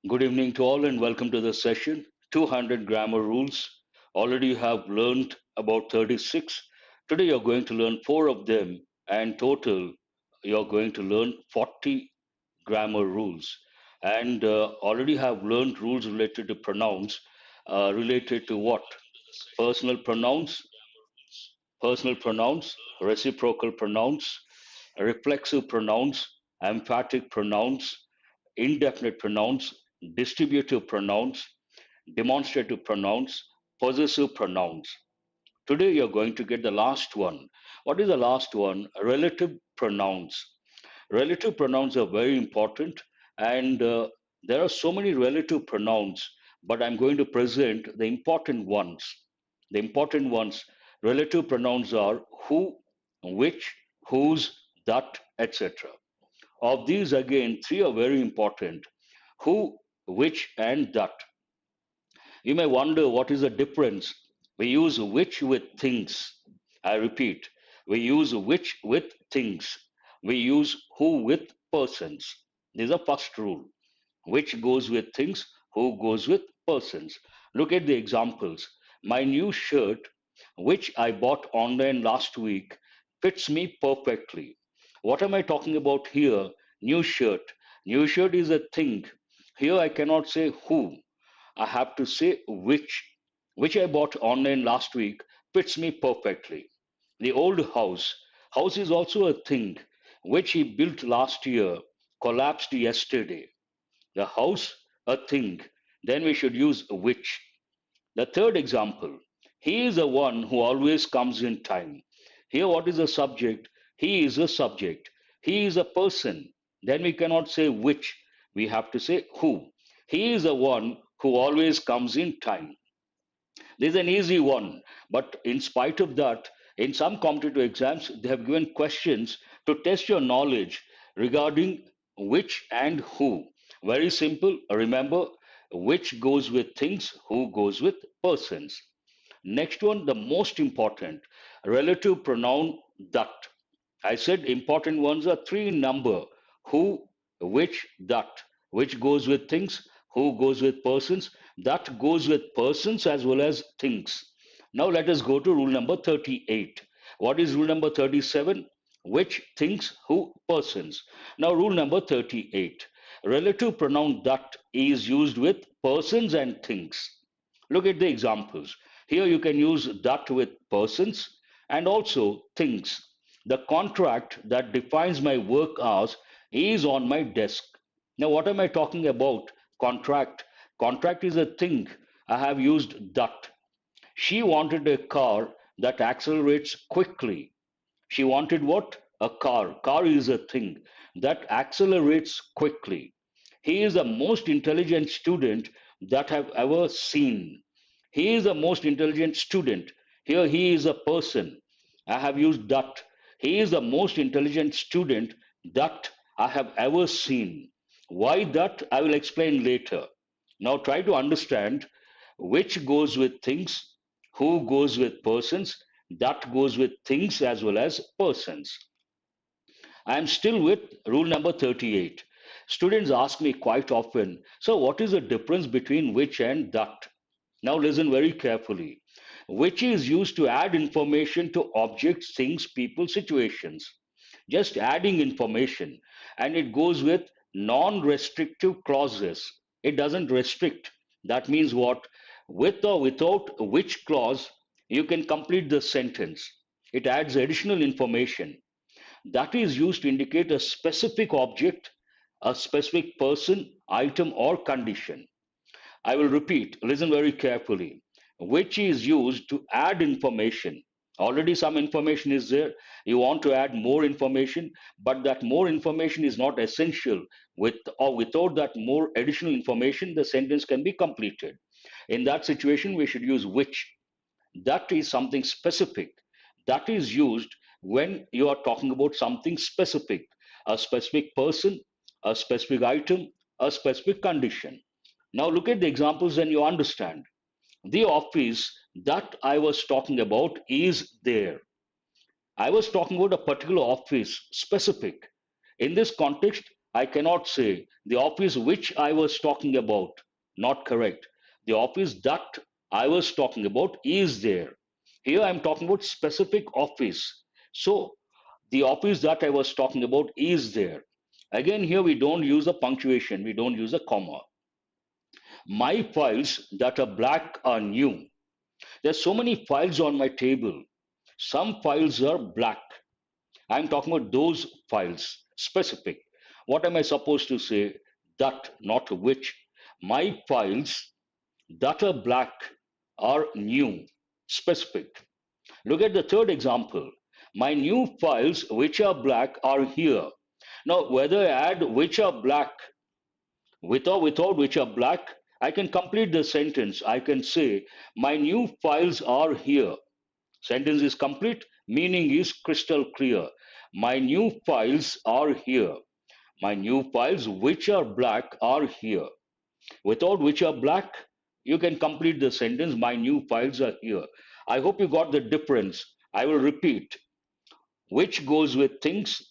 Good evening to all and welcome to the session 200 grammar rules. Already you have learned about 36. Today you're going to learn 4 of them and total you're going to learn 40 grammar rules. And already have learned rules related to pronouns, related to what? Personal pronouns, personal pronouns, reciprocal pronouns, reflexive pronouns, emphatic pronouns, indefinite pronouns, distributive pronouns, demonstrative pronouns, possessive pronouns. Today you're going to get the last one. What is the last one? Relative pronouns. Relative pronouns are very important, and there are so many relative pronouns, but I'm going to present the important ones. The important ones, relative pronouns are who, which, whose, that, etc. Of these, again, three are very important: who, which, and that. You may wonder what is the difference. We use which with things. I repeat, we use which with things. We use who with persons. This is the first rule. Which goes with things, who goes with persons. Look at the examples. My new shirt, which I bought online last week, fits me perfectly. What am I talking about here? New shirt. New shirt is a thing. Here I cannot say who. I have to say which I bought online last week fits me perfectly. The old house. House is also a thing which he built last year, collapsed yesterday. The house, a thing. Then we should use which. The third example. He is the one who always comes in time. Here, what is the subject? He is a subject. He is a person. Then we cannot say which. We have to say who. He is the one who always comes in time. This is an easy one, but in spite of that, in some competitive exams, they have given questions to test your knowledge regarding which and who. Very simple. Remember, which goes with things, who goes with persons. Next one, the most important, relative pronoun that. I said important ones are three in number: who, which, that. Which goes with things, who goes with persons, that goes with persons as well as things. Now let us go to rule number 38. What is rule number 37? Which, things, who, persons. Now rule number 38. Relative pronoun that is used with persons and things. Look at the examples. Here you can use that with persons and also things. The contract that defines my work hours is on my desk. Now, what am I talking about? Contract. Contract is a thing. I have used that. She wanted a car that accelerates quickly. She wanted what? A car. Car is a thing that accelerates quickly. He is the most intelligent student that I've ever seen. He is the most intelligent student. Here he is a person. I have used that. He is the most intelligent student that I have ever seen. Why that? I will explain later. Now try to understand which goes with things, who goes with persons, that goes with things as well as persons. I am still with rule number 38. Students ask me quite often, so what is the difference between which and that? Now listen very carefully. Which is used to add information to objects, things, people, situations. Just adding information. And it goes with non-restrictive clauses. It doesn't restrict. That means what? With or without which clause, you can complete the sentence. It adds additional information that is used to indicate a specific object, a specific person, item, or condition. I will repeat, listen very carefully. Which is used to add information. Already some information is there. You want to add more information, but that more information is not essential. With or without that more additional information, the sentence can be completed. In that situation, we should use which. That is something specific. That is used when you are talking about something specific, a specific person, a specific item, a specific condition. Now look at the examples and you understand. The office that I was talking about is there. I was talking about a particular office, specific. In this context, I cannot say the office which I was talking about, not correct. The office that I was talking about is there. Here I'm talking about specific office. So the office that I was talking about is there. Again, here we don't use a punctuation, we don't use a comma. My files that are black are new. There's so many files on my table. Some files are black. I'm talking about those files, specific. What am I supposed to say? That, not which. My files that are black are new, specific. Look at the third example. My new files which are black are here. Now, whether I add which are black with or without which are black, I can complete the sentence. I can say, my new files are here. Sentence is complete, meaning is crystal clear. My new files are here. My new files which are black are here. Without which are black, you can complete the sentence. My new files are here. I hope you got the difference. I will repeat. Which goes with things,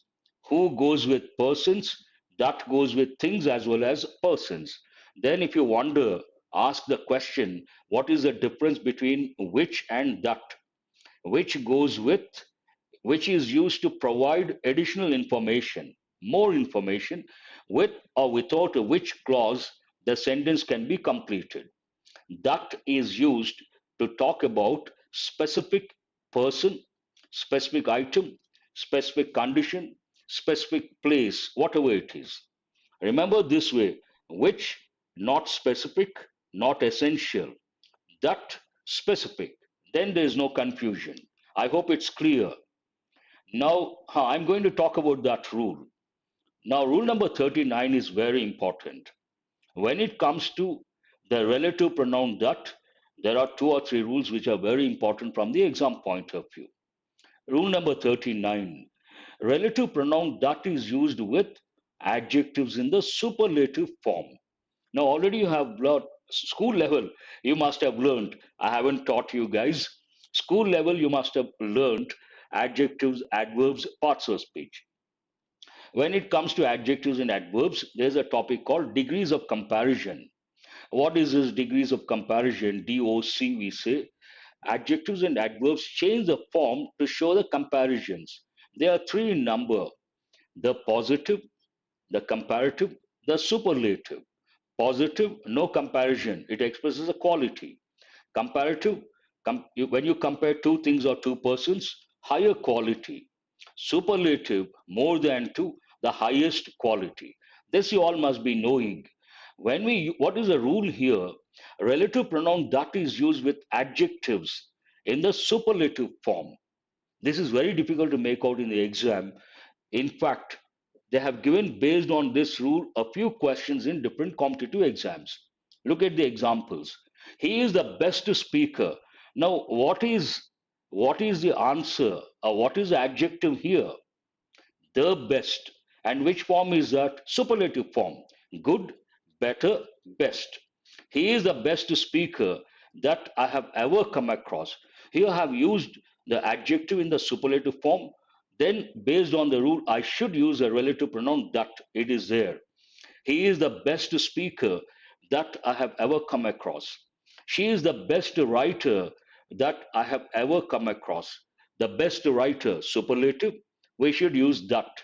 who goes with persons, that goes with things as well as persons. Then, if you wonder, ask the question, what is the difference between which and that? Which goes with, which is used to provide additional information, more information. With or without a which clause, the sentence can be completed. That is used to talk about specific person, specific item, specific condition, specific place, whatever it is. Remember this way: which, not specific, not essential, that specific. Then there is no confusion. I hope it's clear. Now, I'm going to talk about that rule. Now, rule number 39 is very important. When it comes to the relative pronoun that, there are two or three rules which are very important from the exam point of view. Rule number 39, relative pronoun that is used with adjectives in the superlative form. Now, already you have learned, school level, you must have learned. I haven't taught you guys. School level, you must have learned adjectives, adverbs, parts of speech. When it comes to adjectives and adverbs, there's a topic called degrees of comparison. What is this degrees of comparison? DOC, we say. Adjectives and adverbs change the form to show the comparisons. There are three in number: the positive, the comparative, the superlative. Positive, no comparison, it expresses a quality. Comparative, when you compare two things or two persons, higher quality. Superlative, more than two, the highest quality. This you all must be knowing. What is the rule here? Relative pronoun that is used with adjectives in the superlative form. This is very difficult to make out in the exam. In fact, they have given, based on this rule, a few questions in different competitive exams. Look at the examples. He is the best speaker. Now, what is the answer, or what is the adjective here? The best. And which form is that? Superlative form. Good, better, best. He is the best speaker that I have ever come across. Here I have used the adjective in the superlative form. Then, based on the rule, I should use a relative pronoun that. It is there. He is the best speaker that I have ever come across. She is the best writer that I have ever come across. The best writer, superlative, we should use that.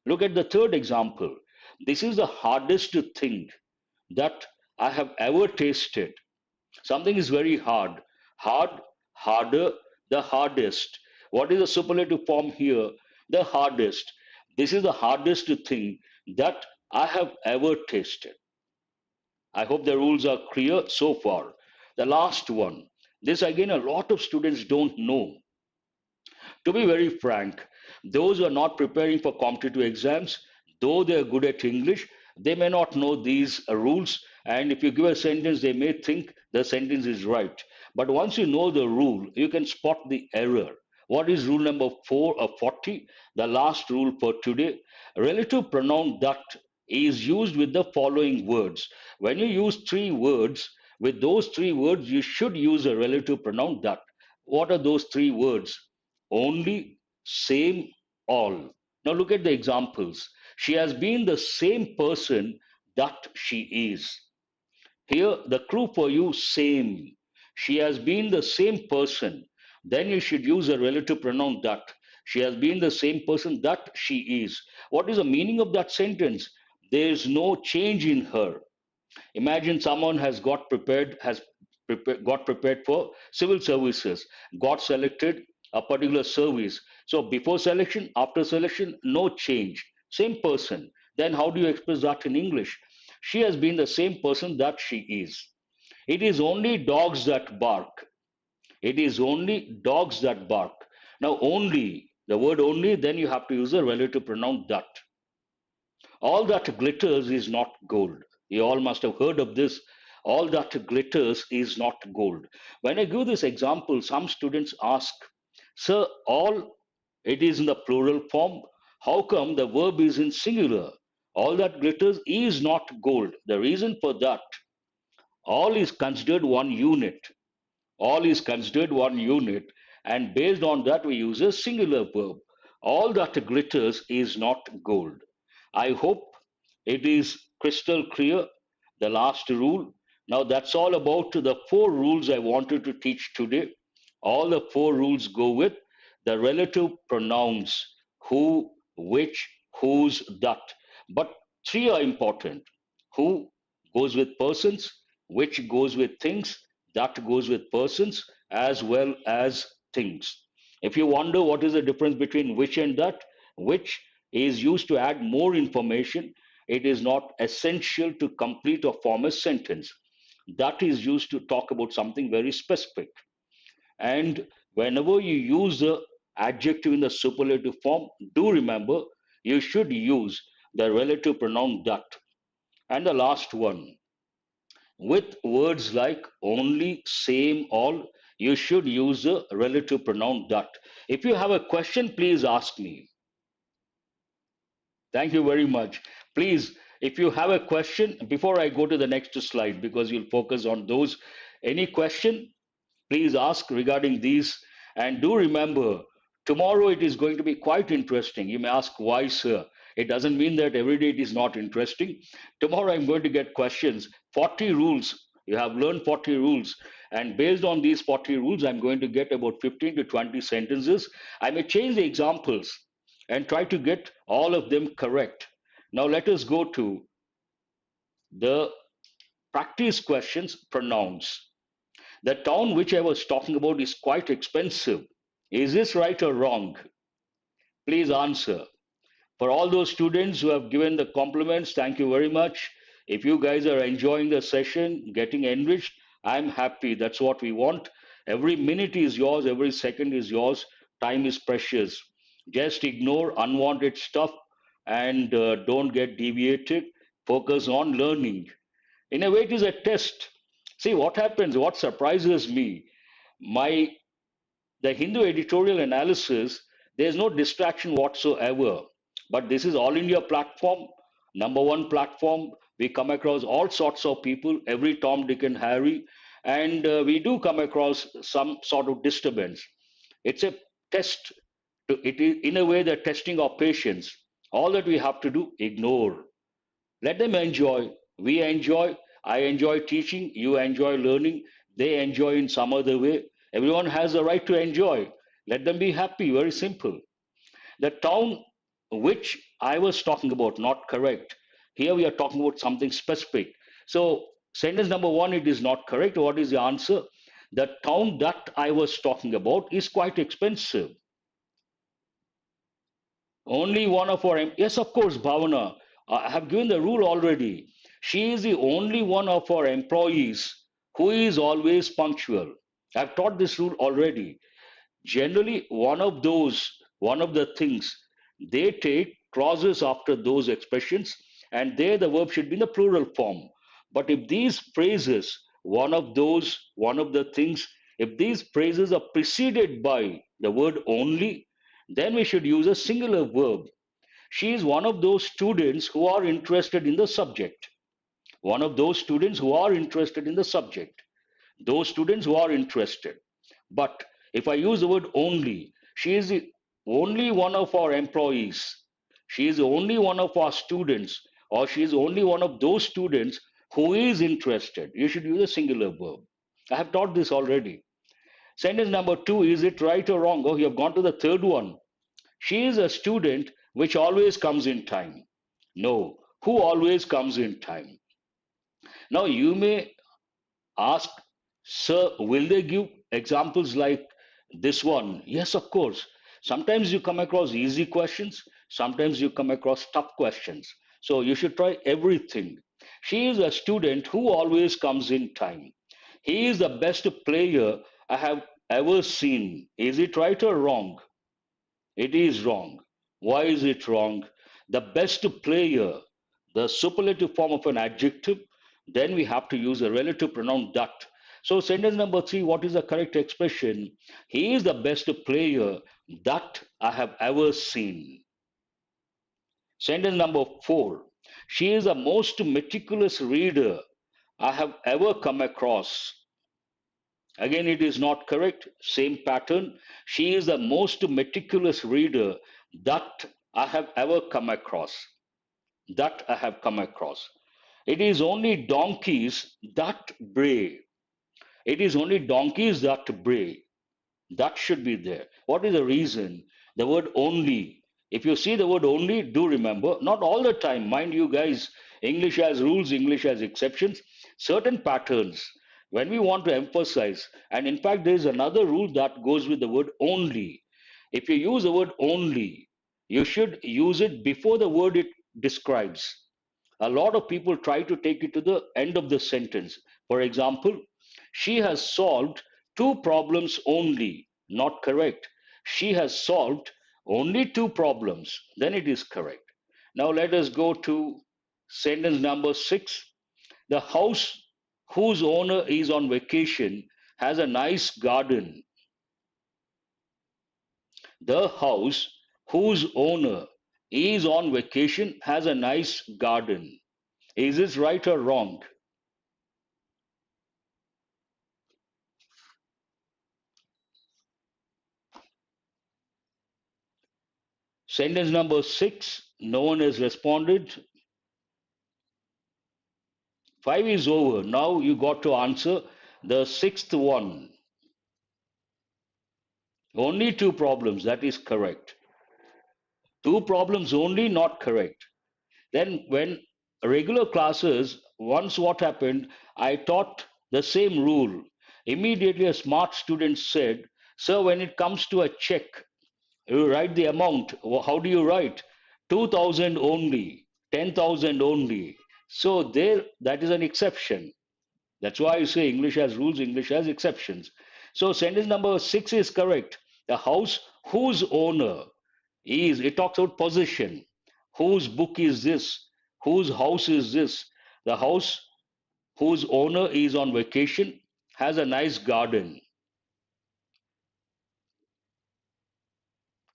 Look at the third example. This is the hardest thing that I have ever tasted. Something is very hard. Hard, harder, the hardest. What is the superlative form here? The hardest. This is the hardest thing that I have ever tasted. I hope the rules are clear so far. The last one. This again, a lot of students don't know. To be very frank, those who are not preparing for competitive exams, though they are good at English, they may not know these rules. And if you give a sentence, they may think the sentence is right. But once you know the rule, you can spot the error. What is rule number 4 of 40? The last rule for today. Relative pronoun that is used with the following words. When you use three words, with those three words, you should use a relative pronoun that. What are those three words? Only, same, all. Now look at the examples. She has been the same person that she is. Here, the clue for you, same. She has been the same person. Then you should use a relative pronoun that. She has been the same person that she is. What is the meaning of that sentence? There is no change in her. Imagine someone got prepared for civil services, got selected a particular service. So before selection, after selection, no change. Same person. Then how do you express that in English? She has been the same person that she is. It is only dogs that bark. It is only dogs that bark. Now, only, the word only, then you have to use a relative pronoun that. All that glitters is not gold. You all must have heard of this. All that glitters is not gold. When I give this example, some students ask, Sir, all it is in the plural form. How come the verb is in singular? All that glitters is not gold. The reason for that, all is considered one unit. All is considered one unit, and based on that, we use a singular verb. All that glitters is not gold. I hope it is crystal clear, the last rule. Now, that's all about the four rules I wanted to teach today. All the four rules go with the relative pronouns who, which, whose, that. But three are important. Who goes with persons, which goes with things, that goes with persons as well as things. If you wonder what is the difference between which and that, which is used to add more information, it is not essential to complete or form a sentence. That is used to talk about something very specific. And whenever you use the adjective in the superlative form, do remember you should use the relative pronoun that. And the last one, with words like only, same, all, you should use the relative pronoun that. If you have a question, please ask me. Thank you very much. Please, if you have a question, before I go to the next slide, because you'll focus on those, any question, please ask regarding these. And do remember, tomorrow it is going to be quite interesting. You may ask, why, sir? It doesn't mean that every day it is not interesting. Tomorrow I'm going to get questions, 40 rules. You have learned 40 rules. And based on these 40 rules, I'm going to get about 15 to 20 sentences. I may change the examples and try to get all of them correct. Now let us go to the practice questions, pronouns. The town which I was talking about is quite expensive. Is this right or wrong? Please answer. For all those students who have given the compliments, thank you very much. If you guys are enjoying the session, getting enriched, I'm happy. That's what we want. Every minute is yours, every second is yours. Time is precious. Just ignore unwanted stuff and don't get deviated. Focus on learning. In a way, it is a test. See what happens, what surprises me. My the Hindu editorial analysis, there's no distraction whatsoever. But this is all India platform, number one platform. We come across all sorts of people, every Tom, Dick, and Harry, and we do come across some sort of disturbance. It's a test. It is in a way the testing of patience. All that we have to do, ignore. Let them enjoy. We enjoy. I enjoy teaching. You enjoy learning. They enjoy in some other way. Everyone has the right to enjoy. Let them be happy. Very simple. The town which I was talking about, not correct. Here we are talking about something specific. So, sentence number one, it is not correct. What is the answer? The town that I was talking about is quite expensive. Only one of our, yes, of course, Bhavana. I have given the rule already. She is the only one of our employees who is always punctual. I've taught this rule already. Generally, one of the things they take clauses after those expressions, and there the verb should be in the plural form. But if these phrases, one of the things, if these phrases are preceded by the word only, then we should use a singular verb. She is one of those students who are interested in the subject. One of those students who are interested in the subject. Those students who are interested. But if I use the word only, she is the only one of our employees. She is only one of our students, or she is only one of those students who is interested. You should use a singular verb. I have taught this already. Sentence number two, is it right or wrong? Oh, you have gone to the third one. She is a student which always comes in time. No, who always comes in time. Now you may ask, sir, will they give examples like this one? Yes, of course. Sometimes you come across easy questions, sometimes you come across tough questions. So you should try everything. She is a student who always comes in time. He is the best player I have ever seen. Is it right or wrong? It is wrong. Why is it wrong? The best player, the superlative form of an adjective, then we have to use a relative pronoun that. So, sentence number three, what is the correct expression? He is the best player that I have ever seen. Sentence number four, she is the most meticulous reader I have ever come across. Again, it is not correct. Same pattern. She is the most meticulous reader that I have ever come across. That I have come across. It is only donkeys that bray. It is only donkeys that bray. That should be there. What is the reason? The word only. If you see the word only, do remember, not all the time. Mind you, guys, English has rules, English has exceptions. Certain patterns, when we want to emphasize, and in fact, there is another rule that goes with the word only. If you use the word only, you should use it before the word it describes. A lot of people try to take it to the end of the sentence. For example, she has solved two problems only. Not correct. She has solved only two problems. Then it is correct. Now let us go to sentence number six. The house whose owner is on vacation has a nice garden. The house whose owner is on vacation has a nice garden. Is this right or wrong? Sentence number six, no one has responded. Five is over. Now you got to answer the sixth one. Only two problems. That is correct. Two problems only, not correct. Then, when regular classes, once what happened, I taught the same rule. Immediately, a smart student said, sir, when it comes to a check, you write the amount. How do you write? 2000 only, 10,000 only. So there, that is an exception. That's why I say English has rules, English has exceptions. So sentence number six is correct. The house whose owner is, it talks about possession. Whose book is this? Whose house is this? The house whose owner is on vacation has a nice garden.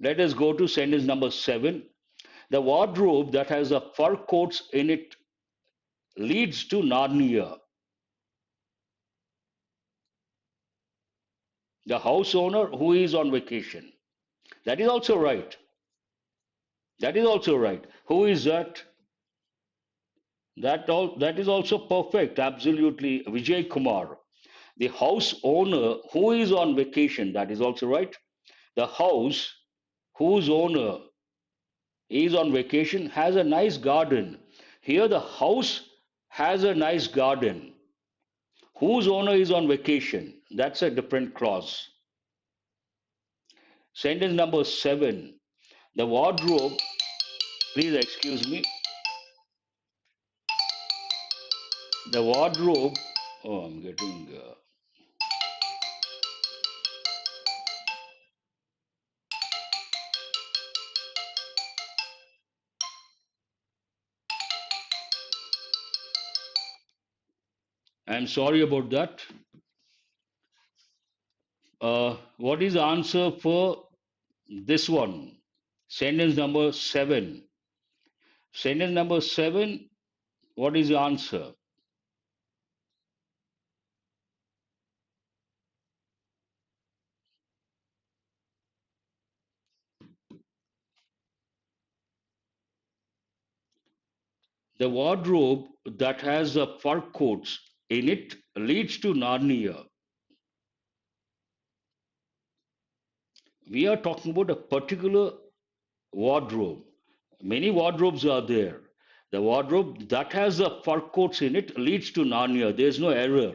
Let us go to sentence number seven. The wardrobe that has the fur coats in it leads to Narnia. The house owner who is on vacation. That is also right. That is also right. Who is that? That is also perfect. Absolutely, Vijay Kumar. The house owner who is on vacation. That is also right. The house whose owner is on vacation has a nice garden. Here, the house has a nice garden. Whose owner is on vacation? That's a different clause. Sentence number seven. The wardrobe, please excuse me. The wardrobe, oh, I'm getting, I'm sorry about that. What is the answer for this one? Sentence number seven. Sentence number seven, what is the answer? The wardrobe that has the fur coats in it leads to Narnia. We are talking about a particular wardrobe. Many wardrobes are there. The wardrobe that has the fur coats in it leads to Narnia. There is no error.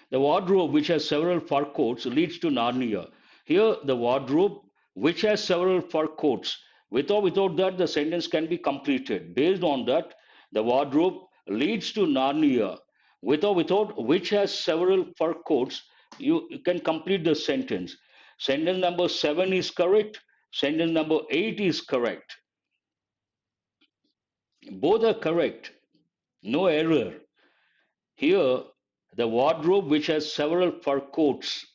The wardrobe which has several fur coats leads to Narnia. Here, the wardrobe which has several fur coats. Without that, the sentence can be completed. Based on that, the wardrobe leads to Narnia. Without which has several fur coats, you can complete the sentence. Sentence number 7 is correct. Sentence number 8 is correct. Both are correct. No error. Here, the wardrobe which has several fur coats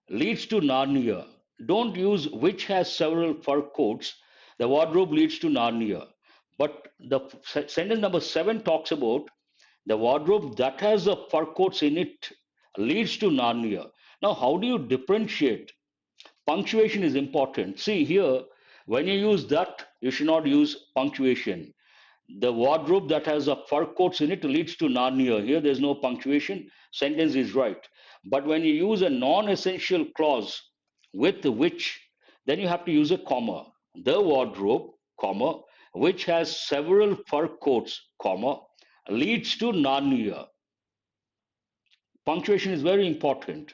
leads to Narnia. Don't use which has several fur coats. The wardrobe leads to Narnia. But the sentence number 7 talks about the wardrobe that has the fur coats in it leads to Narnia. Now, how do you differentiate? Punctuation is important. See here, when you use that, you should not use punctuation. The wardrobe that has a fur coats in it leads to Narnia. Here, there's no punctuation. Sentence is right. But when you use a non-essential clause with which, then you have to use a comma. The wardrobe, comma, which has several fur coats, comma, leads to Narnia. Punctuation is very important.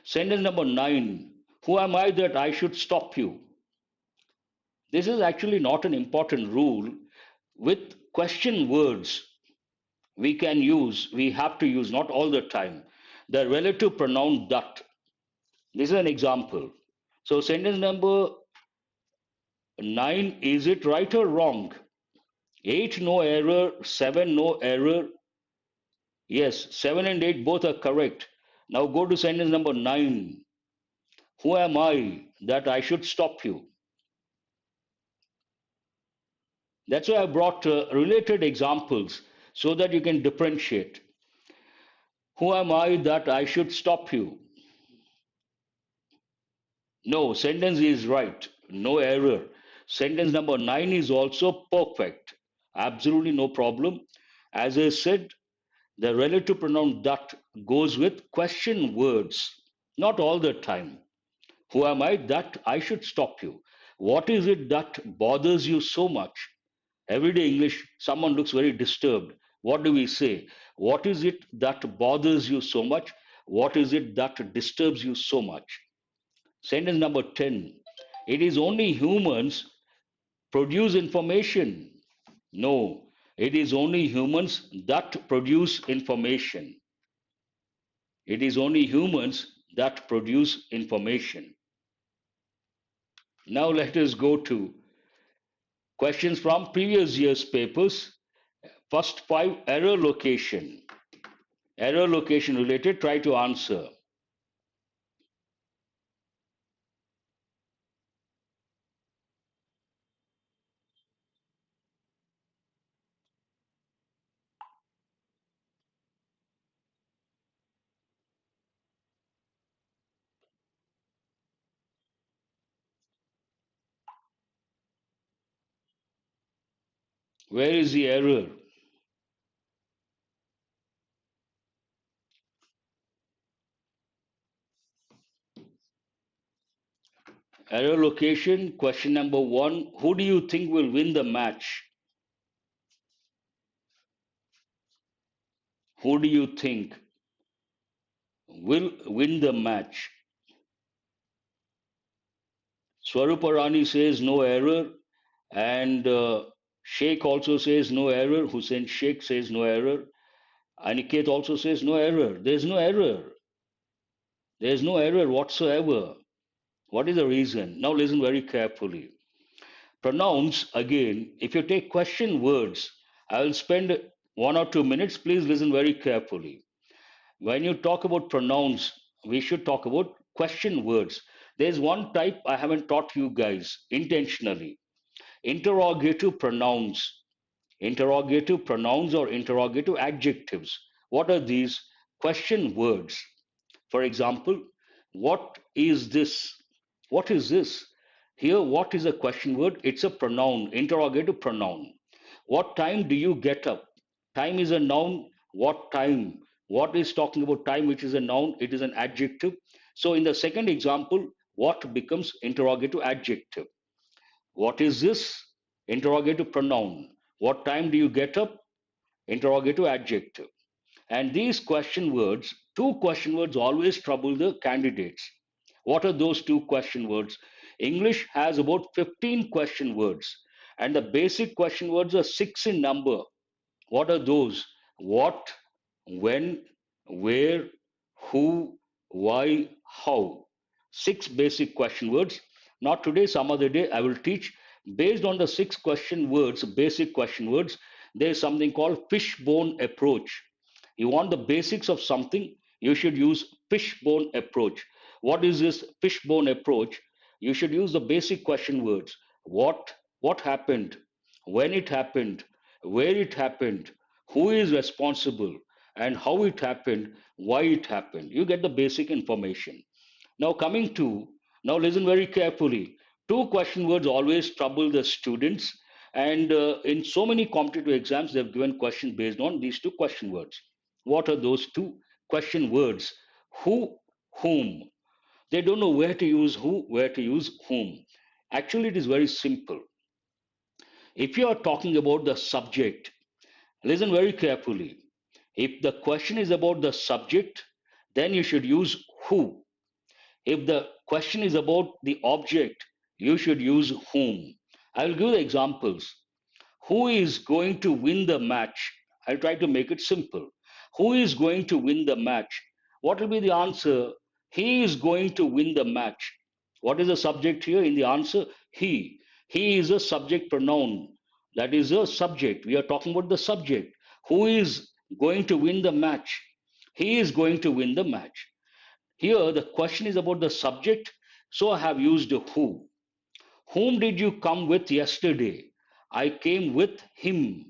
Sentence number 9. Who am I that I should stop you? This is actually not an important rule. With question words, we have to use, not all the time, the relative pronoun that. This is an example. So, sentence number 9, is it right or wrong? 8, no error. 7, no error. Yes, 7 and 8 both are correct. Now go to sentence number 9. Who am I that I should stop you? That's why I brought related examples so that you can differentiate. Who am I that I should stop you? No, sentence is right. No error. Sentence number 9 is also perfect. Absolutely no problem. As I said, the relative pronoun that goes with question words. Not all the time. Who am I that I should stop you? What is it that bothers you so much? Everyday English, someone looks very disturbed. What do we say? What is it that bothers you so much? What is it that disturbs you so much? Sentence number 10. It is only humans produce information. No, it is only humans that produce information. It is only humans that produce information. Now let us go to questions from previous year's papers. First 5, error location. Error location related, try to answer. Where is the error? Error location, question number 1. Who do you think will win the match? Who do you think will win the match? Swaruparani says no error, and Sheikh also says no error. Hussein Sheikh says no error. Aniket also says no error. There's no error. There's no error whatsoever. What is the reason? Now listen very carefully. Pronouns, again, if you take question words, I will spend 1 or 2 minutes. Please listen very carefully. When you talk about pronouns, we should talk about question words. There's one type I haven't taught you guys intentionally: interrogative pronouns. Interrogative pronouns or interrogative adjectives. What are these? Question words. For example, what is this? What is this? Here, what is a question word? It's a pronoun, interrogative pronoun. What time do you get up? Time is a noun. What time? What is talking about time, which is a noun? It is an adjective. So in the second example, what becomes interrogative adjective? What is this? Interrogative pronoun. What time do you get up? Interrogative adjective. And these question words, two question words always trouble the candidates. What are those two question words? English has about 15 question words, and the basic question words are six in number. What are those? What, when, where, who, why, how. Six basic question words. Not today, some other day, I will teach. Based on the six question words, basic question words, there is something called fishbone approach. You want the basics of something, you should use fishbone approach. What is this fishbone approach? You should use the basic question words. What happened? When it happened? Where it happened? Who is responsible? And how it happened? Why it happened? You get the basic information. Now coming to, now listen very carefully. Two question words always trouble the students, and in so many competitive exams, they've given questions based on these two question words. What are those two question words? Who, whom? They don't know where to use who, where to use whom. Actually, it is very simple. If you are talking about the subject, listen very carefully. If the question is about the subject, then you should use who. If the question is about the object, you should use whom. I will give the examples. Who is going to win the match? I'll try to make it simple. Who is going to win the match? What will be the answer? He is going to win the match. What is the subject here in the answer? He. He is a subject pronoun. That is a subject. We are talking about the subject. Who is going to win the match? He is going to win the match. Here, the question is about the subject, so I have used who. Whom did you come with yesterday? I came with him.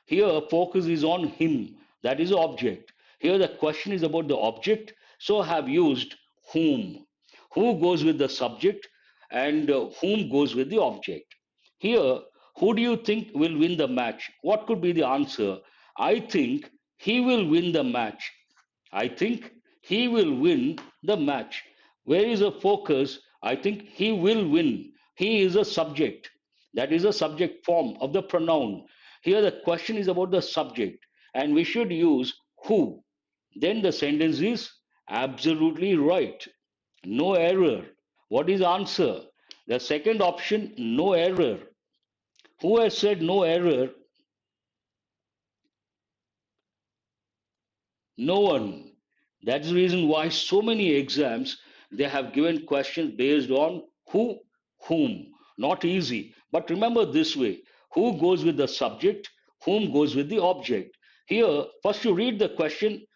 Here, focus is on him. That is the object. Here, the question is about the object, so I have used whom. Who goes with the subject and whom goes with the object. Here, who do you think will win the match? What could be the answer? I think he will win the match. I think he will win the match. Where is the focus? I think he will win. He is a subject. That is a subject form of the pronoun. Here the question is about the subject, and we should use who. Then the sentence is absolutely right. No error. What is the answer? The second option, no error. Who has said no error? No one. That's the reason why so many exams they have given questions based on who, whom. Not easy. But remember this way: who goes with the subject, whom goes with the object. Here, first you read the question,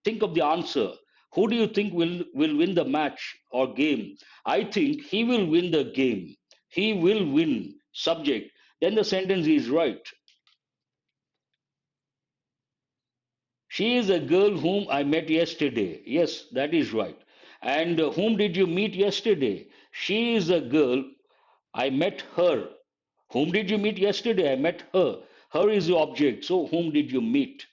think of the answer. Who do you think will win the match or game? I think he will win the game. He will win. Subject. Then the sentence is right. She is a girl whom I met yesterday. Yes, that is right. And whom did you meet yesterday? She is a girl. I met her. Whom did you meet yesterday? I met her. Her is the object. So whom did you meet?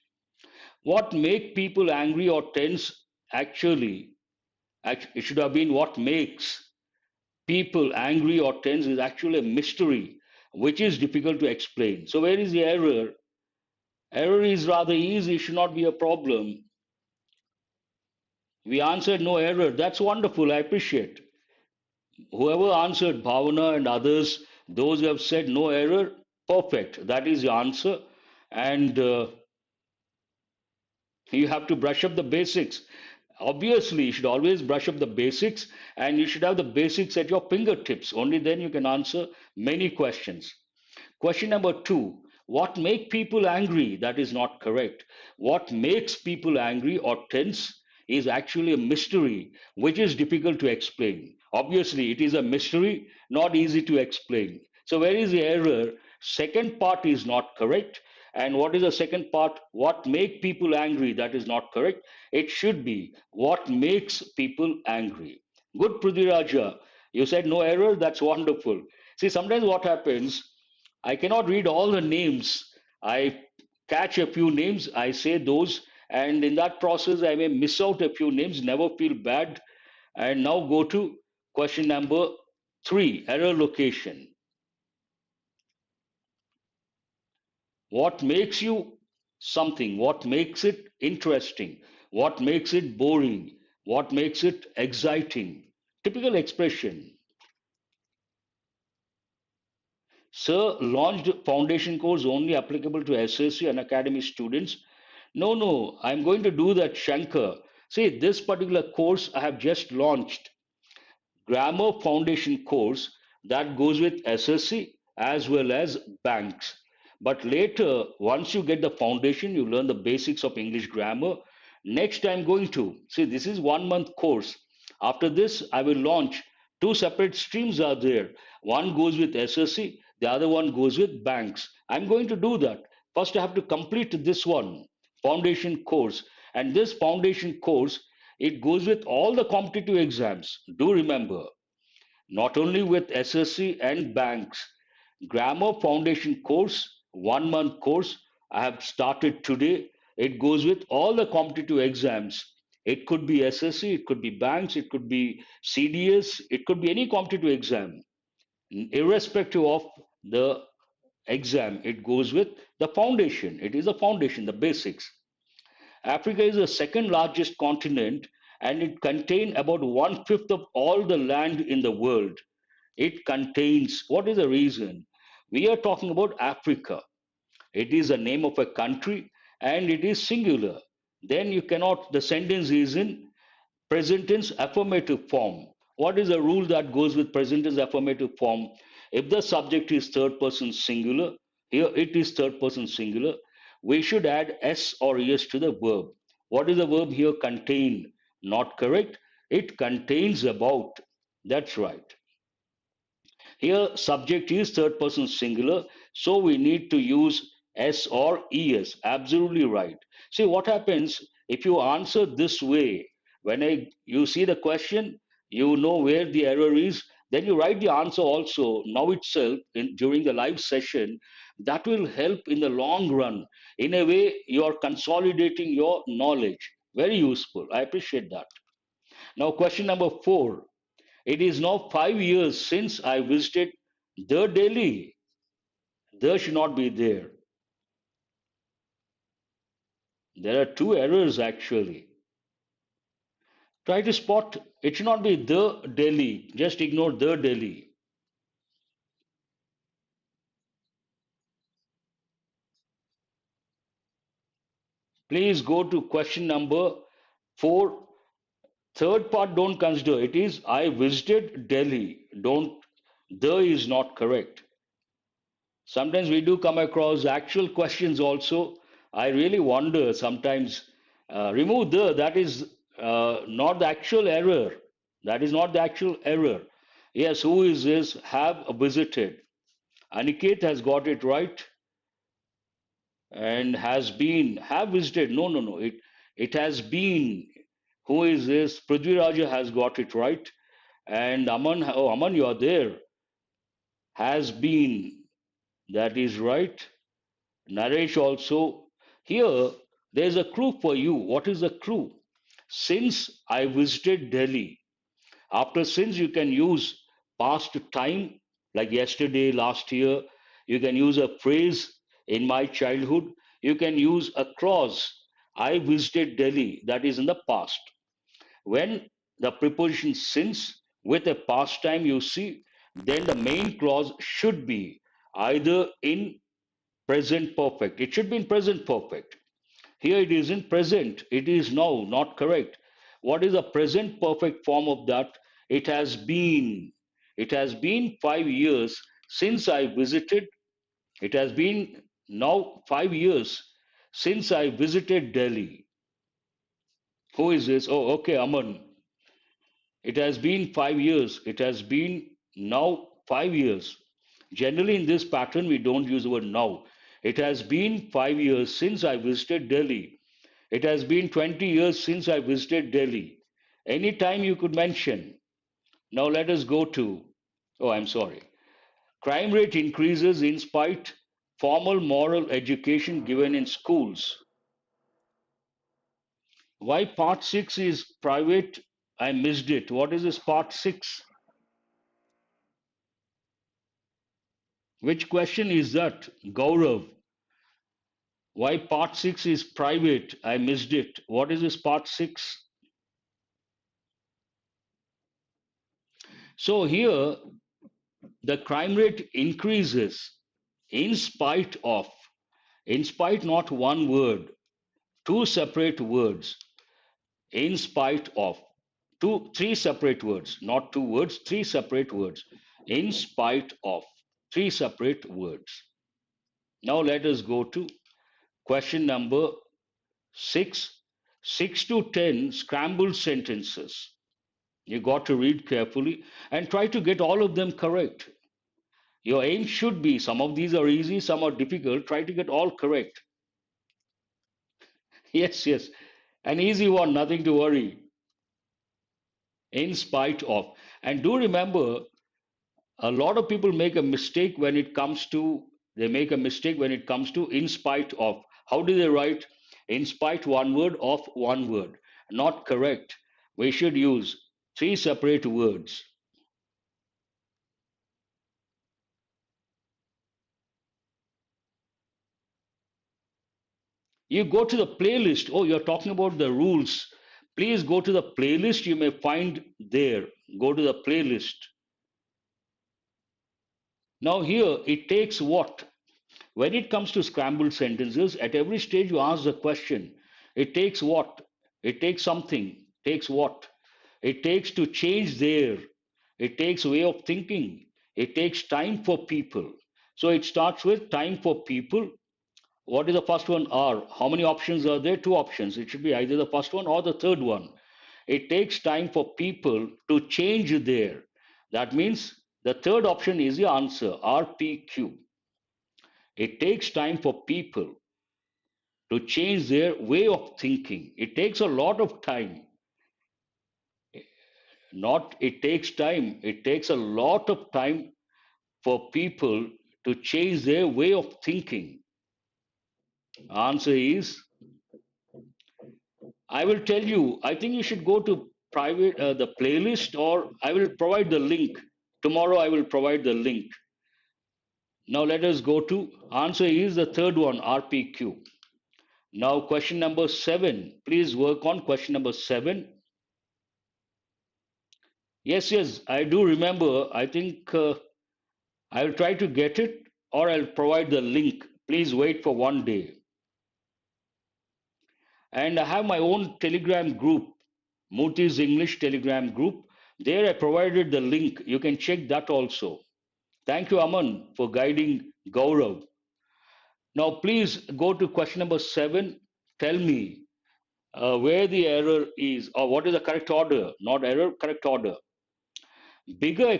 What make people angry or tense? Actually, it should have been what makes people angry or tense is actually a mystery, which is difficult to explain. So where is the error? Error is rather easy. It should not be a problem. We answered no error. That's wonderful. I appreciate. Whoever answered, Bhavana and others, those who have said no error, perfect. That is the answer. And you have to brush up the basics. Obviously, you should always brush up the basics and you should have the basics at your fingertips. Only then you can answer many questions. Question number two, what make people angry? That is not correct. What makes people angry or tense is actually a mystery which is difficult to explain. Obviously, it is a mystery, not easy to explain. So where is the error? Second part is not correct. And what is the second part? What make people angry? That is not correct. It should be what makes people angry. Good, Prithiraja. You said no error. That's wonderful. See, sometimes what happens, I cannot read all the names. I catch a few names, I say those, and in that process, I may miss out a few names. Never feel bad. And now go to question number three, error location. What makes you something? What makes it interesting? What makes it boring? What makes it exciting? Typical expression. Sir, launched foundation course only applicable to SSC and Academy students. No, no, I'm going to do that, Shankar. See, this particular course I have just launched. Grammar foundation course that goes with SSC as well as banks. But later, once you get the foundation, you learn the basics of English grammar. Next, I'm going to see this is 1 month course. After this, I will launch two separate streams are there. One goes with SSC, the other one goes with banks. I'm going to do that. First, I have to complete this one foundation course, and this foundation course it goes with all the competitive exams. Do remember, not only with SSC and banks. Grammar Foundation course, 1 month course, I have started today. It goes with all the competitive exams. It could be SSC, it could be banks, it could be CDS, it could be any competitive exam. Irrespective of the exam, it goes with the foundation. It is a foundation, the basics. Africa is the second largest continent and it contains about one fifth of all the land in the world. It contains, what is the reason? We are talking about Africa. It is a name of a country and it is singular. Then you cannot, the sentence is in present tense affirmative form. What is the rule that goes with present tense affirmative form? If the subject is third person singular, here it is third person singular, we should add s or es to the verb. What is the verb here? Contain. Not correct. It contains about. That's right. Here, subject is third person singular, so we need to use S or ES. Absolutely right. See what happens if you answer this way. When you see the question, you know where the error is. Then you write the answer also now itself during the live session. That will help in the long run. In a way, you are consolidating your knowledge. Very useful. I appreciate that. Now, question number four. It is now 5 years since I visited the Delhi. There should not be there. There are two errors actually. Try to spot it should not be the Delhi. Just ignore the Delhi. Please go to question number four. Third part don't consider. It is I visited Delhi. Don't the is not correct. Sometimes we do come across actual questions also. I really wonder sometimes. Remove the, that is not the actual error. That is not the actual error. Yes, who is this? Have visited. Aniket has got it right and has been, have visited. No, no, no. It has been. Who is this? Prithvi Raja has got it right. And Aman, oh, Aman, you are there. Has been. That is right. Naresh also. Here, there's a clue for you. What is the clue? Since I visited Delhi, after since you can use past time, like yesterday, last year. You can use a phrase in my childhood. You can use a clause. I visited Delhi, that is in the past. When the preposition since with a past time you see, then the main clause should be either in present perfect. It should be in present perfect. Here it is in present. It is now, not correct. What is the present perfect form of that? It has been. It has been 5 years since I visited. It has been now 5 years since I visited Delhi. Who is this? Oh, okay, Aman. It has been 5 years. It has been now 5 years. Generally, in this pattern, we don't use the word now. It has been 5 years since I visited Delhi. It has been 20 years since I visited Delhi. Any time you could mention. Now let us go to, oh, I'm sorry. Crime rate increases in spite formal moral education given in schools. Why part 6 is private? I missed it. What is this part 6? Which question is that? Gaurav. Why part 6 is private? I missed it. What is this part 6? So here the crime rate increases in spite of, in spite not one word, two separate words, in spite of, three separate words, not two words, three separate words, in spite of, three separate words. Now let us go to question number 6. 6 to 10 scrambled sentences. You got to read carefully and try to get all of them correct. Your aim should be, some of these are easy, some are difficult. Try to get all correct. Yes, yes. An easy one, nothing to worry. In spite of. And do remember, a lot of people make a mistake when it comes to, they make a mistake when it comes to in spite of. How do they write? In spite one word of one word. Not correct. We should use three separate words. You go to the playlist. Oh, you're talking about the rules. Please go to the playlist. You may find there. Go to the playlist. Now, here it takes what? When it comes to scrambled sentences, at every stage you ask the question. It takes what? It takes something. Takes what? It takes to change there. It takes way of thinking. It takes time for people. So it starts with time for people. What is the first one? R. How many options are there? Two options. It should be either the first one or the third one. It takes time for people to change there. That means the third option is the answer, RPQ. It takes time for people to change their way of thinking. It takes a lot of time. Not it takes time, it takes a lot of time for people to change their way of thinking. Answer is, I will tell you, I think you should go to private the playlist, or I will provide the link. Tomorrow I will provide the link. Now let us go to answer is the third one, RPQ. Now question number 7. Please work on question number 7. Yes, yes, I do remember. I think I'll try to get it or I'll provide the link. Please wait for one day. And I have my own Telegram group, Murthy's English Telegram group. There I provided the link. You can check that also. Thank you, Aman, for guiding Gaurav. Now, please go to question number 7. Tell me where the error is, or what is the correct order, not error, correct order. Bigger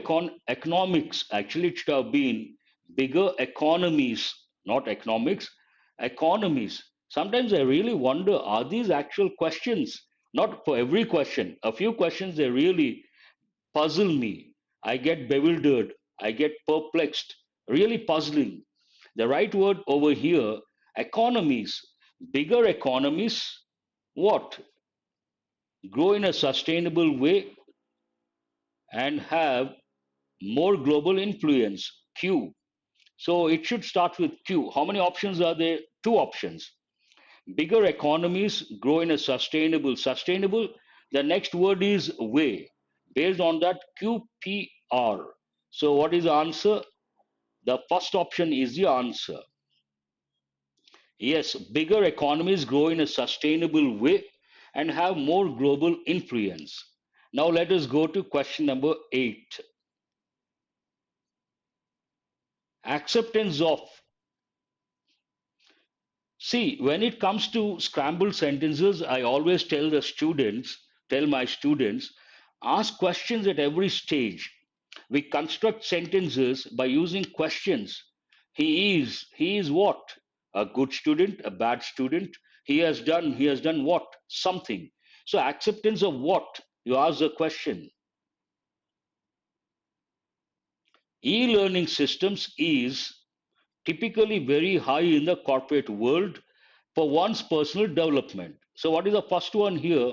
economics, actually, it should have been bigger economies, not economics, economies. Sometimes I really wonder, are these actual questions? Not for every question. A few questions, they really puzzle me. I get bewildered. I get perplexed. Really puzzling. The right word over here, economies, bigger economies, what? Grow in a sustainable way and have more global influence, Q. So it should start with Q. How many options are there? Two options. Bigger economies grow in a sustainable. The next word is way. Based on that, QPR. So what is the answer? The first option is the answer. Yes, bigger economies grow in a sustainable way and have more global influence. Now let us go to question number 8. Acceptance of. See, when it comes to scrambled sentences, I always tell my students, ask questions at every stage. We construct sentences by using questions. He is what? A good student, a bad student. He has done what? Something. So acceptance of what? You ask the question. E-learning systems is typically very high in the corporate world for one's personal development. So, what is the first one here?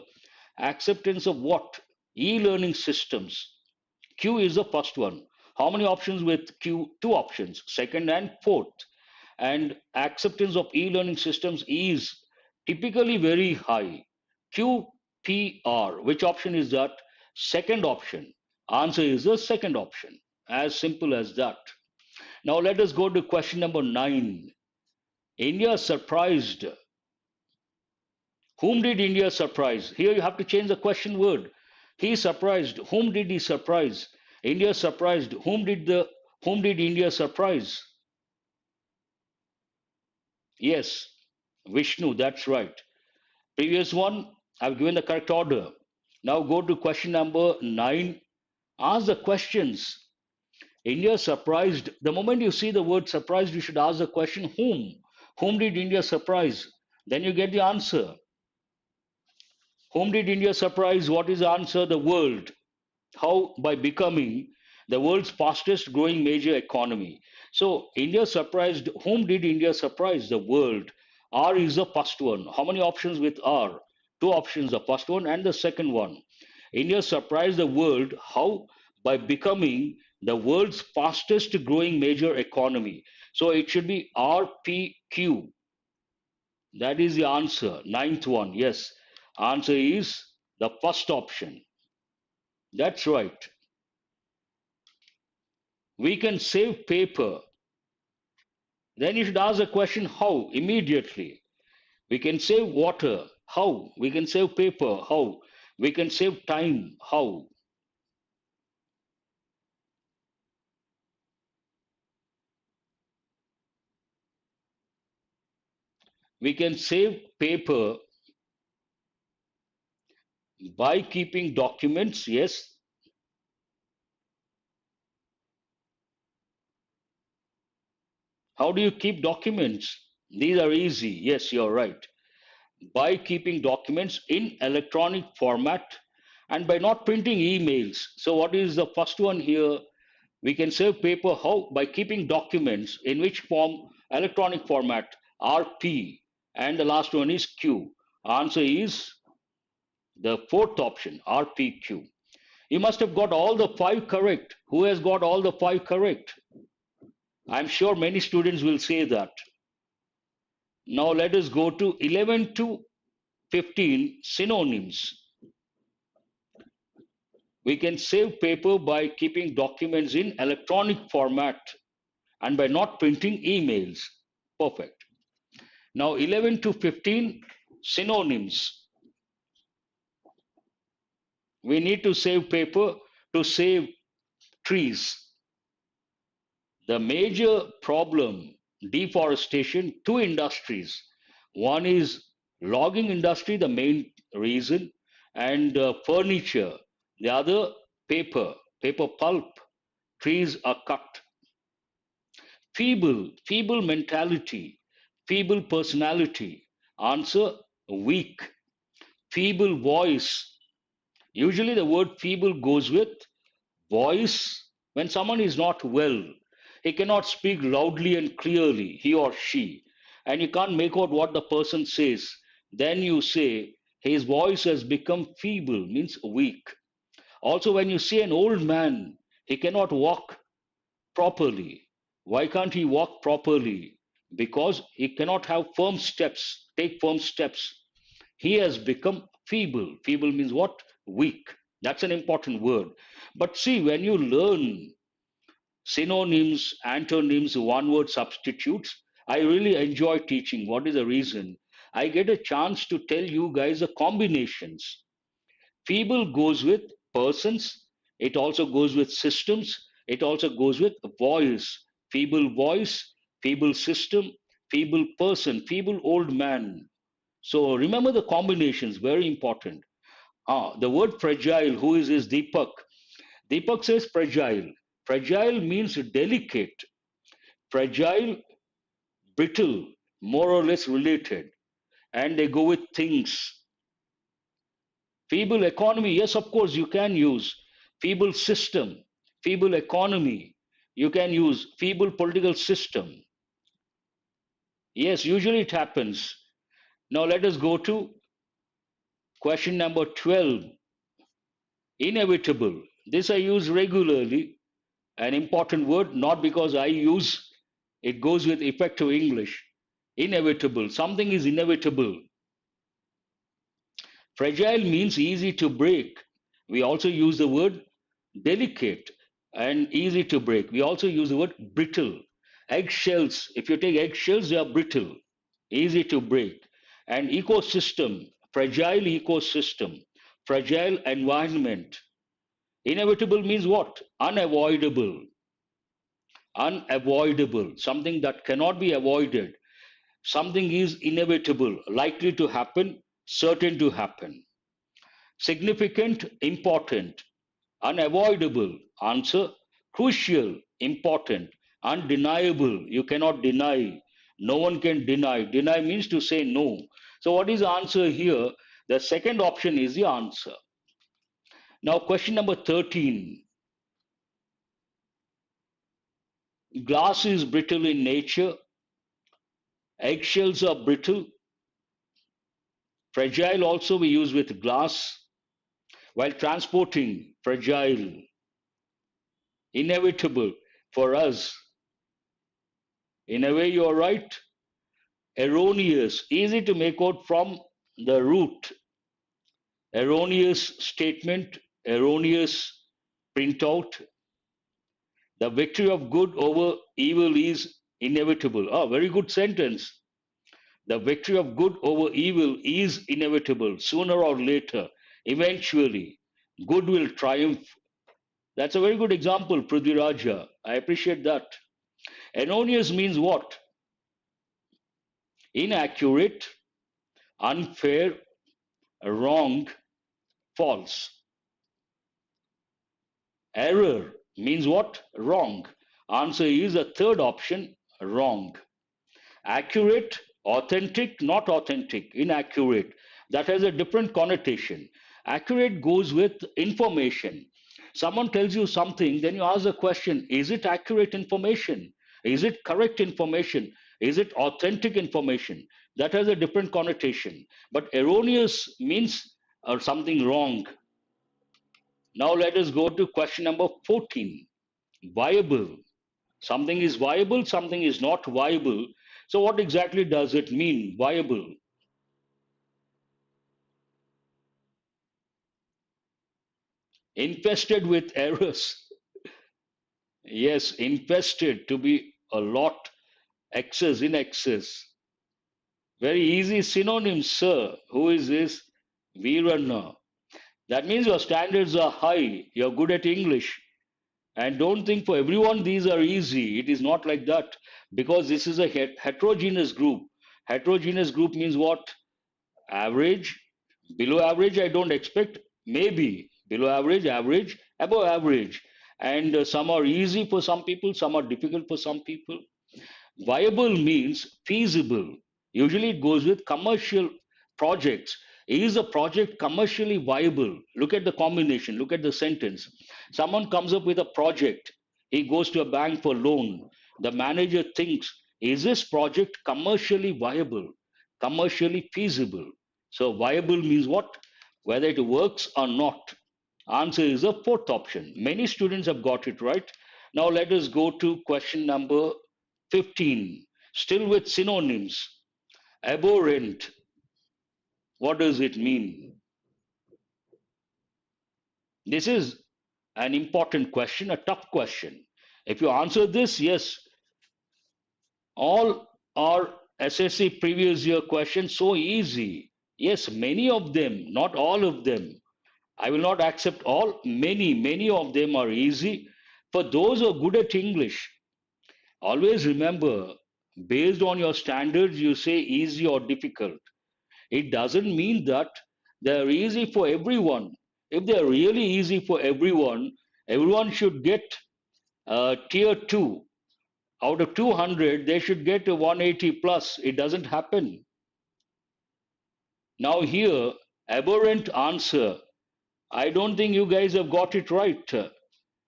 Acceptance of what? E-learning systems. Q is the first one. How many options with Q? Two options, second and fourth. And acceptance of e-learning systems is typically very high. QPR. Which option is that? Second option. Answer is the second option. As simple as that. Now let us go to question number 9. India surprised. Whom did India surprise? Here you have to change the question word. He surprised. Whom did he surprise? India surprised. Whom did India surprise? Yes, Vishnu, that's right. Previous one, I've given the correct order. Now go to question number 9. Ask the questions. India surprised. The moment you see the word surprised, you should ask the question whom? Whom did India surprise? Then you get the answer. Whom did India surprise? What is the answer? The world. How? By becoming the world's fastest growing major economy. So India surprised. Whom did India surprise? The world. R is the first one. How many options with R? Two options, the first one and the second one. India surprised the world. How? By becoming the world's fastest growing major economy. So it should be RPQ. That is the answer. Ninth one. Yes. Answer is the first option. That's right. We can save paper. Then you should ask the question how immediately. We can save water. How? We can save paper. How? We can save time. How? We can save paper by keeping documents. Yes. How do you keep documents? These are easy. Yes, you're right. By keeping documents in electronic format and by not printing emails. So, what is the first one here? We can save paper how? By keeping documents in which form? Electronic format, RP. And the last one is Q. Answer is the fourth option, RPQ. You must have got all the five correct. Who has got all the five correct? I'm sure many students will say that. Now let us go to 11 to 15 synonyms. We can save paper by keeping documents in electronic format and by not printing emails. Perfect. Now 11 to 15 synonyms. We need to save paper to save trees. The major problem, deforestation, two industries. One is logging industry, the main reason, and furniture. The other, paper pulp. Trees are cut. Feeble mentality, feeble personality. Answer, weak. Feeble voice. Usually the word feeble goes with voice. When someone is not well, he cannot speak loudly and clearly, he or she, and you can't make out what the person says. Then you say his voice has become feeble, means weak. Also, when you see an old man, he cannot walk properly. Why can't he walk properly? Because he cannot have firm steps, take firm steps. He has become feeble. Feeble means what? Weak. That's an important word. But see, when you learn synonyms, antonyms, one word substitutes, I really enjoy teaching. What is the reason? I get a chance to tell you guys the combinations. Feeble goes with persons, it also goes with systems, it also goes with voice. Voice, feeble system, feeble person, feeble old man. So remember the combinations, very important. The word fragile, who is Deepak? Deepak says fragile. Fragile means delicate, fragile, brittle, more or less related. And they go with things. Feeble economy, yes, of course, you can use feeble system, feeble economy. You can use feeble political system. Yes, usually it happens. Now let us go to question number 12. Inevitable. This I use regularly. An important word, not because I use it, goes with effective English. Inevitable. Something is inevitable. Fragile means easy to break. We also use the word delicate and easy to break. We also use the word brittle. Eggshells, if you take eggshells, they are brittle, easy to break. And ecosystem, fragile ecosystem, fragile environment. Inevitable means what? Unavoidable. Unavoidable. Something that cannot be avoided. Something is inevitable, likely to happen, certain to happen. Significant, important. Unavoidable. Answer. Crucial, important. Undeniable. You cannot deny. No one can deny. Deny means to say no. So, what is the answer here? The second option is the answer. Now, question number 13. Glass is brittle in nature. Eggshells are brittle. Fragile also we use with glass. While transporting, fragile. Inevitable for us. In a way, you are right. Erroneous, easy to make out from the root. Erroneous statement, erroneous printout. The victory of good over evil is inevitable. Ah, very good sentence. The victory of good over evil is inevitable. Sooner or later, eventually, good will triumph. That's a very good example, Prithviraja. I appreciate that. Erroneous means what? Inaccurate, unfair, wrong, false. Error means what? Wrong. Answer is the third option, wrong. Accurate, authentic, not authentic, inaccurate. That has a different connotation. Accurate goes with information. Someone tells you something, then you ask the question, is it accurate information? Is it correct information? Is it authentic information? That has a different connotation. But erroneous means something wrong. Now let us go to question number 14. Viable. Something is viable, something is not viable. So, what exactly does it mean, viable? Infested with errors. Yes, infested to be a lot, excess, in excess. Very easy synonym, sir. Who is this? Veerana. That means your standards are high, you're good at English. And don't think for everyone these are easy. It is not like that because this is a heterogeneous group. Heterogeneous group means what? Average, below average, I don't expect, maybe below average, average, above average. And some are easy for some people, some are difficult for some people. Viable means feasible. Usually it goes with commercial projects. Is a project commercially viable? Look at the combination, look at the sentence. Someone comes up with a project, he goes to a bank for loan. The manager thinks, is this project commercially viable, commercially feasible? So, viable means what? Whether it works or not. Answer is the fourth option. Many students have got it right. Now, let us go to question number 15. Still with synonyms. Abhorrent. What does it mean? This is an important question, a tough question. If you answer this, yes, all are SSC previous year questions so easy. Yes, many of them, not all of them. I will not accept all. Many of them are easy. For those who are good at English, always remember, based on your standards, you say easy or difficult. It doesn't mean that they're easy for everyone. If they're really easy for everyone, everyone should get tier 2. Out of 200, they should get a 180 plus. It doesn't happen. Now, here, aberrant answer. I don't think you guys have got it right.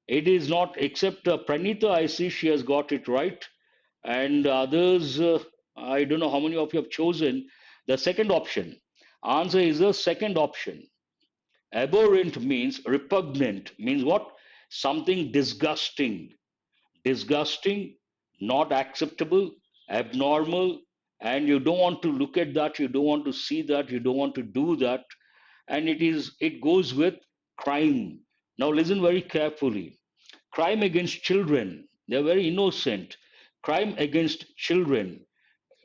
It is not, except Pranita, I see she has got it right. And others, I don't know how many of you have chosen the second option. Answer is the second option. Abhorrent means repugnant, means what? Something disgusting, disgusting, not acceptable, abnormal, and you don't want to look at that, you don't want to see that, you don't want to do that, and it goes with crime. Now listen very carefully. Crime against children, they're very innocent. Crime against children,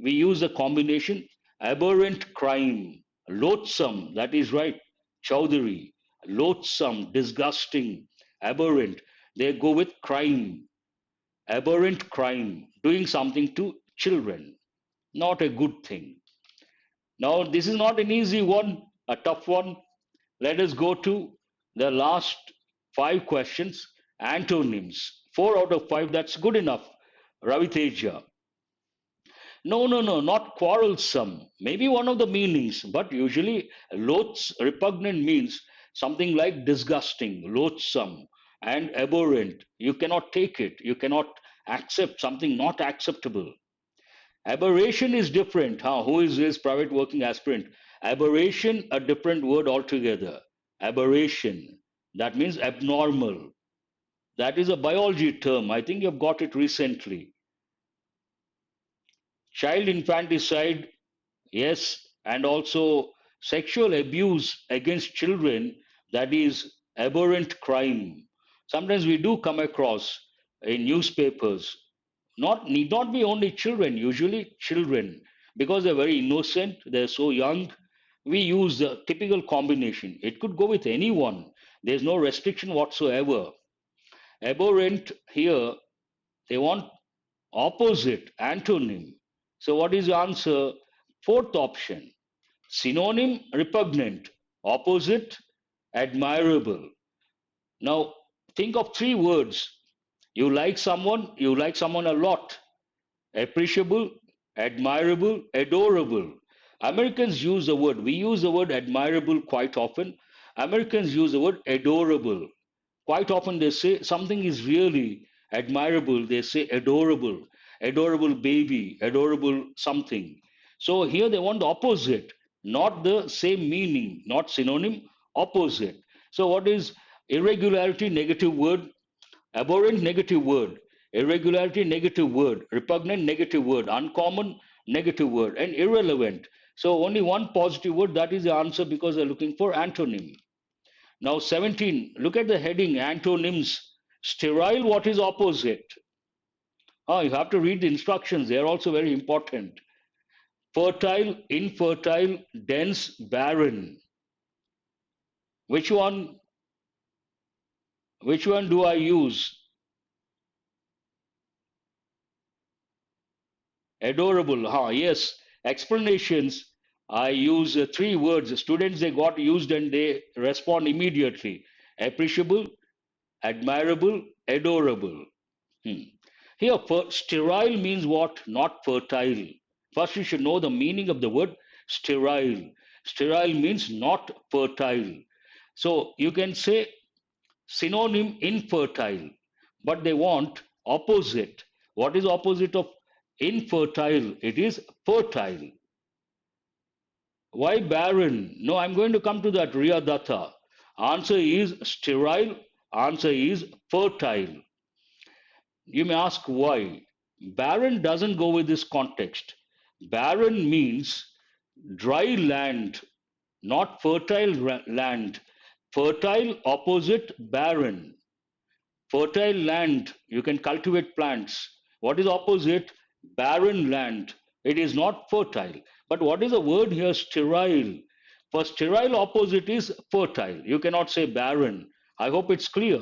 we use a combination aberrant crime, loathsome, that is right, Chowdhury, loathsome, disgusting, aberrant. They go with crime, aberrant crime, doing something to children, not a good thing. Now, this is not an easy one, a tough one. Let us go to the last five questions. Antonyms. 4 out of 5, that's good enough. Ravi Teja. No, no, no, not quarrelsome. Maybe one of the meanings, but usually repugnant means something like disgusting, loathsome, and abhorrent. You cannot take it. You cannot accept something not acceptable. Aberration is different. Huh? Who is this private working aspirant? Aberration, a different word altogether. Aberration. That means abnormal. That is a biology term. I think you've got it recently. Child infanticide, yes, and also sexual abuse against children, that is aberrant crime. Sometimes we do come across in newspapers, not need not be only children, usually children, because they're very innocent, they're so young. We use the typical combination. It could go with anyone. There's no restriction whatsoever. Abhorrent here, they want opposite, antonym. So what is the answer? Fourth option. Synonym, repugnant. Opposite, admirable. Now think of three words. You like someone a lot. Appreciable, admirable, adorable. Americans use the word, we use the word admirable quite often. Americans use the word adorable. Quite often they say something is really admirable, they say adorable, adorable baby, adorable something. So here they want the opposite, not the same meaning, not synonym, opposite. So what is irregularity, negative word, abhorrent, negative word, irregularity, negative word, repugnant, negative word, uncommon, negative word, and irrelevant. So only one positive word, that is the answer because they're looking for antonym. Now 17, look at the heading, antonyms. Sterile, what is opposite? You have to read the instructions, they are also very important. Fertile, infertile, dense, barren. Which one? Which one do I use? Adorable, yes. Explanations, I use three words. Students, they got used and they respond immediately. Appreciable, admirable, adorable. Hmm. Here, sterile means what? Not fertile. First, you should know the meaning of the word sterile. Sterile means not fertile. So you can say synonym infertile, but they want opposite. What is opposite of infertile? It is fertile. Why barren? No, I'm going to come to that, Riya Datta. Answer is sterile, answer is fertile. You may ask why. Barren doesn't go with this context. Barren means dry land, not fertile land. Fertile opposite barren. Fertile land, you can cultivate plants. What is opposite? Barren land. It is not fertile. But what is the word here? Sterile. For sterile, opposite is fertile. You cannot say barren. I hope it's clear.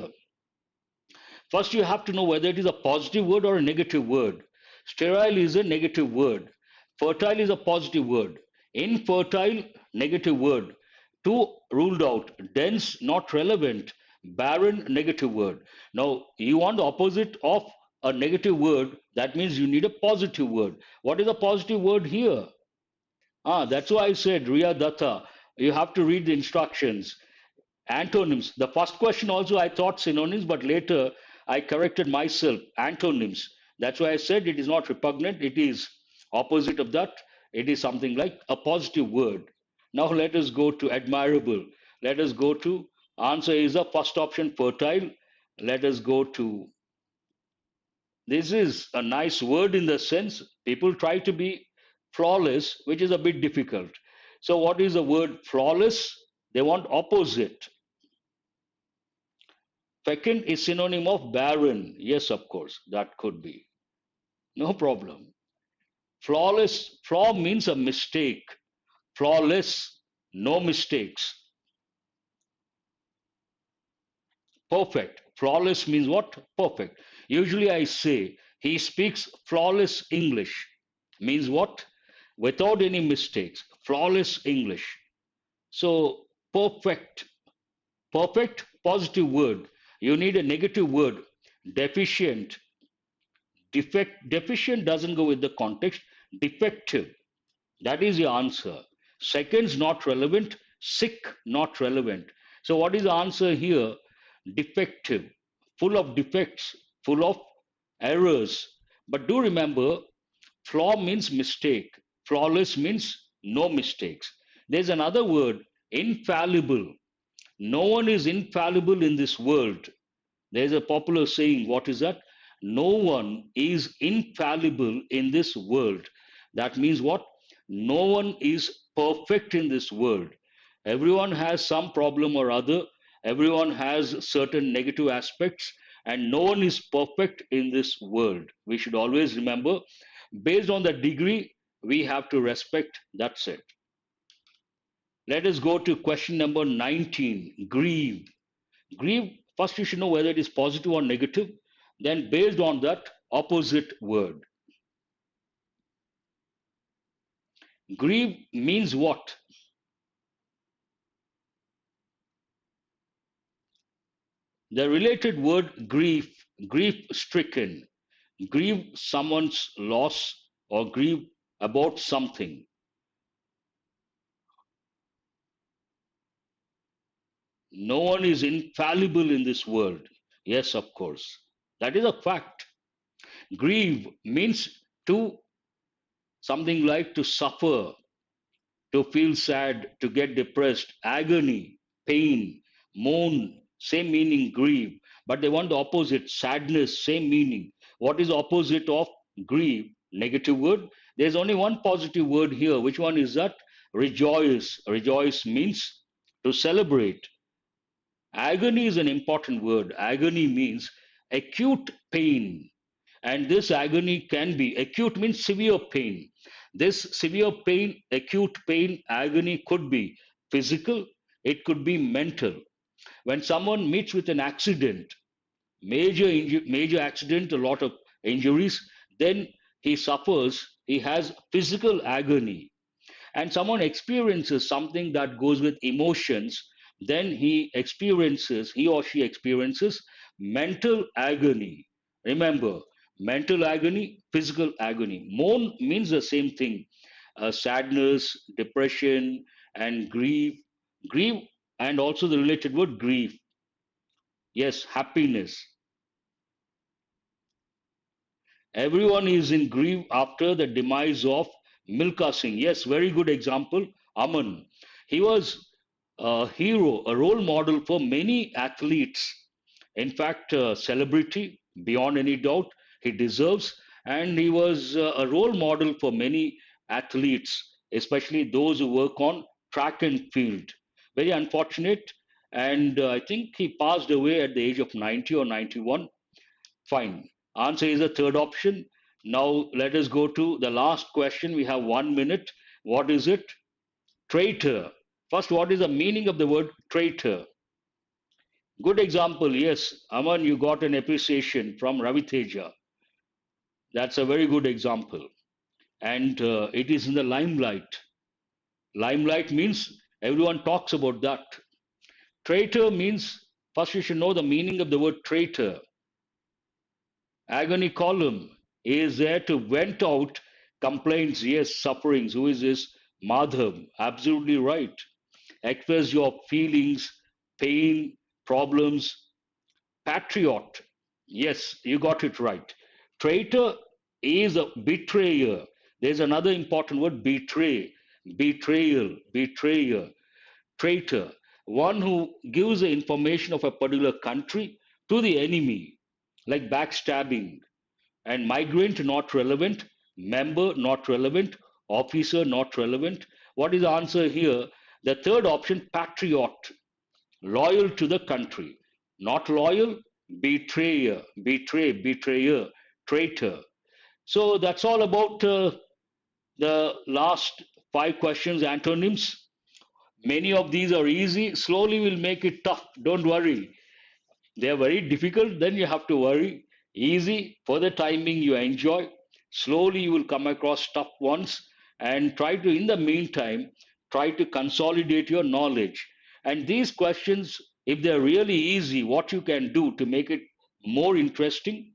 First, you have to know whether it is a positive word or a negative word. Sterile is a negative word. Fertile is a positive word. Infertile, negative word. Two ruled out. Dense, not relevant. Barren, negative word. Now, you want the opposite of a negative word. That means you need a positive word. What is a positive word here? That's why I said, Riya Datta, you have to read the instructions. Antonyms. The first question also I thought synonyms, but later I corrected myself. Antonyms. That's why I said it is not repugnant. It is opposite of that. It is something like a positive word. Now let us go to admirable. Let us go to answer is the first option fertile. Let us go to this is a nice word in the sense people try to be flawless, which is a bit difficult. So what is the word flawless? They want opposite. Fecund is synonym of barren. Yes, of course, that could be. No problem. Flawless, flaw means a mistake. Flawless, no mistakes. Perfect. Flawless means what? Perfect. Usually I say he speaks flawless English. Means what? Without any mistakes. Flawless English. So perfect. Perfect, positive word. You need a negative word. Deficient. Deficient doesn't go with the context. Defective. That is the answer. Seconds not relevant. Sick not relevant. So what is the answer here? Defective. Full of defects. Full of errors. But do remember, flaw means mistake. Flawless means no mistakes. There's another word, infallible. No one is infallible in this world. There's a popular saying, what is that? No one is infallible in this world. That means what? No one is perfect in this world. Everyone has some problem or other. Everyone has certain negative aspects, and no one is perfect in this world. We should always remember, based on the degree, we have to respect. That's it. Let us go to question number 19. Grieve. Grieve, first you should know whether it is positive or negative. Then, based on that, opposite word. Grieve means what? The related word grief, grief stricken, grieve someone's loss or grieve about something. No one is infallible in this world. Yes, of course. That is a fact. Grieve means to something like to suffer, to feel sad, to get depressed, agony, pain, moan, same meaning, grieve. But they want the opposite, sadness, same meaning. What is opposite of grieve? Negative word. There's only one positive word here. Which one is that? Rejoice. Rejoice means to celebrate. Agony is an important word. Agony means acute pain, and this agony can be acute means severe pain. This severe pain, acute pain, agony could be physical, it could be mental. When someone meets with an accident, major accident, a lot of injuries, then he suffers, he has physical agony, and someone experiences something that goes with emotions, then he or she experiences mental agony. Remember, mental agony, physical agony. Moan means the same thing, sadness, depression, and grief. Grief, and also the related word grief. Yes, happiness. Everyone is in grief after the demise of Milka Singh. Yes, very good example. Aman. He was a hero, a role model for many athletes. In fact, a celebrity beyond any doubt. He deserves, and he was a role model for many athletes, especially those who work on track and field. Very unfortunate, and I think he passed away at the age of 90 or 91. Fine. Answer is the third option. Now let us go to the last question. We have 1 minute. What is it? Traitor. First, what is the meaning of the word traitor? Good example. Yes, Aman, you got an appreciation from Ravi Teja. That's a very good example. And it is in the limelight. Limelight means everyone talks about that. Traitor means, first you should know the meaning of the word traitor. Agony column is there to vent out complaints, yes, sufferings. Who is this? Madhav. Absolutely right. Express your feelings, pain, problems. Patriot. Yes, you got it right. Traitor is a betrayer. There's another important word, betray, betrayal, betrayer, traitor. One who gives the information of a particular country to the enemy, like backstabbing. And migrant not relevant, member not relevant, officer not relevant. What is the answer here? The third option, patriot, loyal to the country. Not loyal, betrayer, betrayer, traitor. So that's all about the last five questions, antonyms. Many of these are easy. Slowly we'll make it tough. Don't worry. They are very difficult, then you have to worry. Easy for the timing you enjoy. Slowly you will come across tough ones and try to, in the meantime, try to consolidate your knowledge. And these questions, if they're really easy, what you can do to make it more interesting,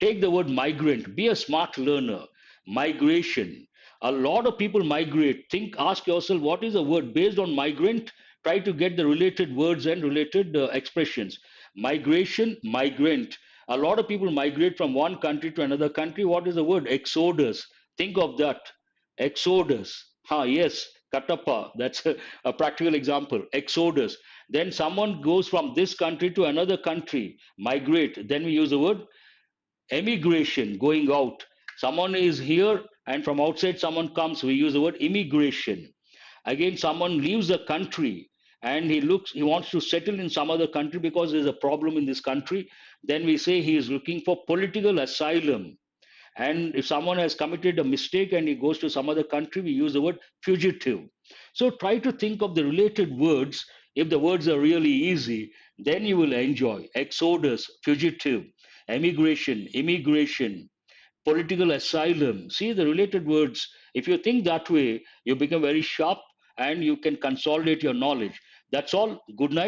take the word migrant, be a smart learner. Migration. A lot of people migrate. Think, ask yourself, what is the word based on migrant? Try to get the related words and related expressions. Migration, migrant. A lot of people migrate from one country to another country. What is the word? Exodus. Think of that. Exodus. Yes, Katapa. That's a practical example. Exodus. Then someone goes from this country to another country, migrate. Then we use the word emigration, going out. Someone is here and from outside someone comes, we use the word immigration. Again, someone leaves the country and he wants to settle in some other country because there's a problem in this country. Then we say he is looking for political asylum. And if someone has committed a mistake and he goes to some other country, we use the word fugitive. So try to think of the related words. If the words are really easy, then you will enjoy exodus, fugitive, emigration, immigration, political asylum. See the related words. If you think that way, you become very sharp and you can consolidate your knowledge. That's all. Good night.